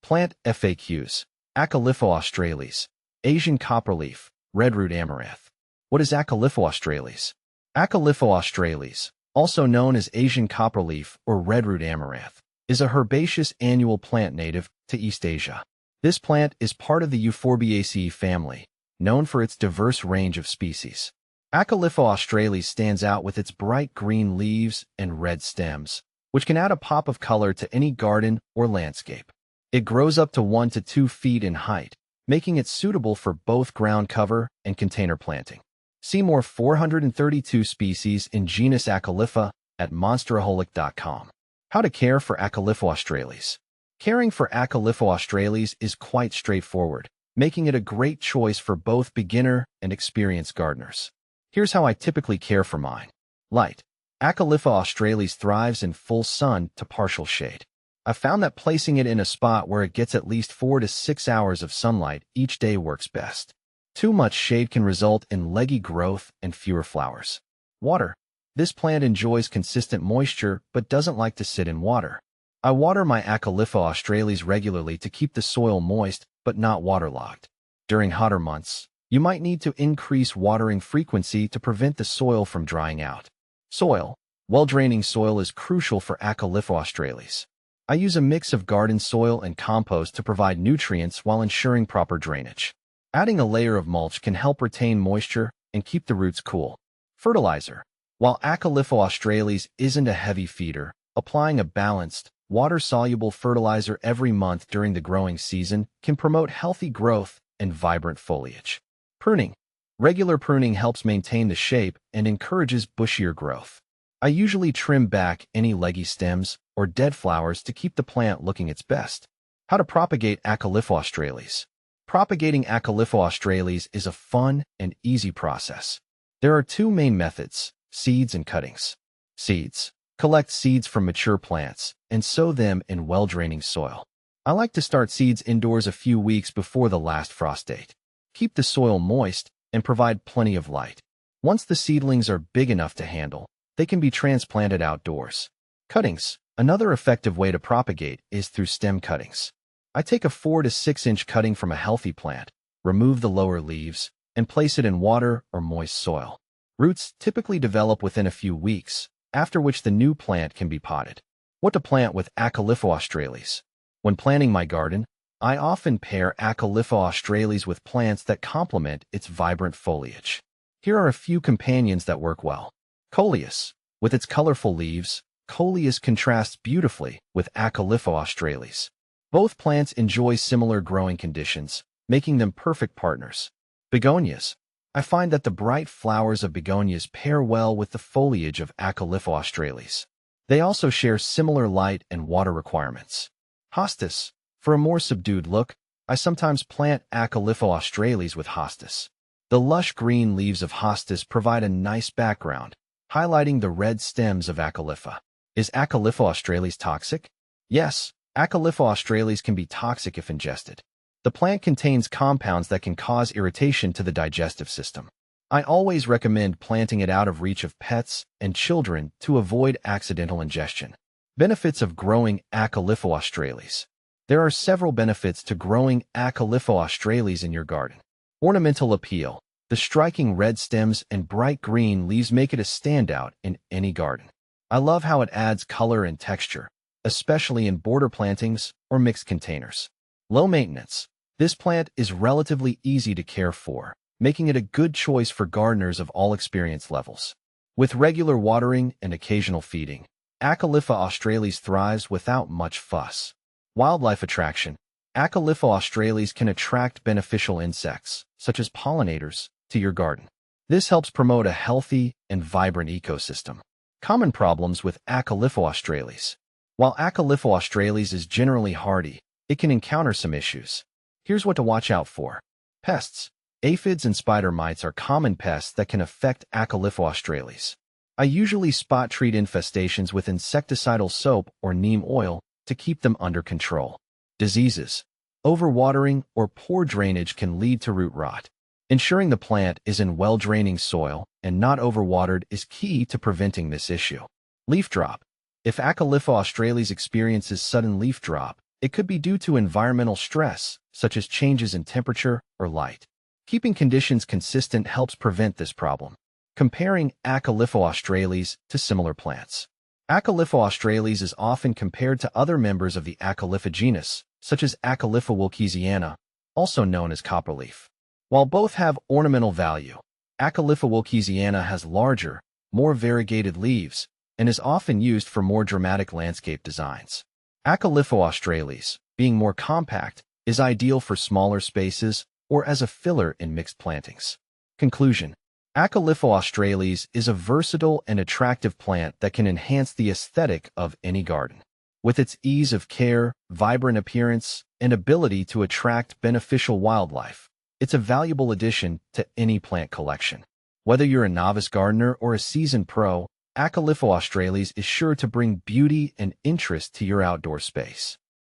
Plant FAQs. Acalypha australis. Asian copperleaf. Redroot amaranth. What is Acalypha australis? Acalypha australis, also known as Asian copperleaf or redroot amaranth, is a herbaceous annual plant native to East Asia. This plant is part of the Euphorbiaceae family, known for its diverse range of species. Acalypha australis stands out with its bright green leaves and red stems, which can add a pop of color to any garden or landscape. It grows up to 1 to 2 feet in height, making it suitable for both ground cover and container planting. See more 432 species in genus Acalypha at monsteraholic.com. How to care for Acalypha australis. Caring for Acalypha australis is quite straightforward, making it a great choice for both beginner and experienced gardeners. Here's how I typically care for mine. Light. Acalypha australis thrives in full sun to partial shade. I found that placing it in a spot where it gets at least 4 to 6 hours of sunlight each day works best. Too much shade can result in leggy growth and fewer flowers. Water. This plant enjoys consistent moisture but doesn't like to sit in water. I water my Acalypha australis regularly to keep the soil moist but not waterlogged. During hotter months, you might need to increase watering frequency to prevent the soil from drying out. Soil. Well-draining soil is crucial for Acalypha australis. I use a mix of garden soil and compost to provide nutrients while ensuring proper drainage. Adding a layer of mulch can help retain moisture and keep the roots cool. Fertilizer. While Acalypha australis isn't a heavy feeder, applying a balanced, water-soluble fertilizer every month during the growing season can promote healthy growth and vibrant foliage. Pruning. Regular pruning helps maintain the shape and encourages bushier growth. I usually trim back any leggy stems or dead flowers to keep the plant looking its best. How to propagate Acalypha australis. Propagating Acalypha australis is a fun and easy process. There are 2 main methods: seeds and cuttings. Seeds. Collect seeds from mature plants and sow them in well-draining soil. I like to start seeds indoors a few weeks before the last frost date. Keep the soil moist and provide plenty of light. Once the seedlings are big enough to handle, they can be transplanted outdoors. Cuttings. Another effective way to propagate is through stem cuttings. I take a 4 to 6 inch cutting from a healthy plant, remove the lower leaves, and place it in water or moist soil. Roots typically develop within a few weeks, after which the new plant can be potted. What to plant with Acalypha australis. When planting my garden, I often pair Acalypha australis with plants that complement its vibrant foliage. Here are a few companions that work well. Coleus. With its colorful leaves, Coleus contrasts beautifully with Acalypha australis. Both plants enjoy similar growing conditions, making them perfect partners. Begonias. I find that the bright flowers of begonias pair well with the foliage of Acalypha australis. They also share similar light and water requirements. Hostas. For a more subdued look, I sometimes plant Acalypha australis with hostas. The lush green leaves of hostas provide a nice background, highlighting the red stems of Acalypha. Is Acalypha australis toxic? Yes, Acalypha australis can be toxic if ingested. The plant contains compounds that can cause irritation to the digestive system. I always recommend planting it out of reach of pets and children to avoid accidental ingestion. Benefits of growing Acalypha australis. There are several benefits to growing Acalypha australis in your garden. Ornamental appeal. The striking red stems and bright green leaves make it a standout in any garden. I love how it adds color and texture, especially in border plantings or mixed containers. Low maintenance. This plant is relatively easy to care for, making it a good choice for gardeners of all experience levels. With regular watering and occasional feeding, Acalypha australis thrives without much fuss. Wildlife attraction. Acalypha australis can attract beneficial insects, such as pollinators, to your garden. This helps promote a healthy and vibrant ecosystem. Common problems with Acalypha australis. While Acalypha australis is generally hardy, it can encounter some issues. Here's what to watch out for. Pests. Aphids and spider mites are common pests that can affect Acalypha australis. I usually spot treat infestations with insecticidal soap or neem oil to keep them under control. Diseases. Overwatering or poor drainage can lead to root rot. Ensuring the plant is in well-draining soil and not overwatered is key to preventing this issue. Leaf drop. If Acalypha australis experiences sudden leaf drop, It could be due to environmental stress, such as changes in temperature or light. Keeping conditions consistent helps prevent this problem. Comparing Acalypha australis to similar plants. Acalypha australis is often compared to other members of the Acalypha genus, such as Acalypha wilkesiana, also known as copperleaf. While both have ornamental value, Acalypha wilkesiana has larger, more variegated leaves and is often used for more dramatic landscape designs. Acalypha australis, being more compact, is ideal for smaller spaces or as a filler in mixed plantings. Conclusion: Acalypha australis is a versatile and attractive plant that can enhance the aesthetic of any garden. With its ease of care, vibrant appearance, and ability to attract beneficial wildlife, it's a valuable addition to any plant collection. Whether you're a novice gardener or a seasoned pro, Acalypha australis is sure to bring beauty and interest to your outdoor space.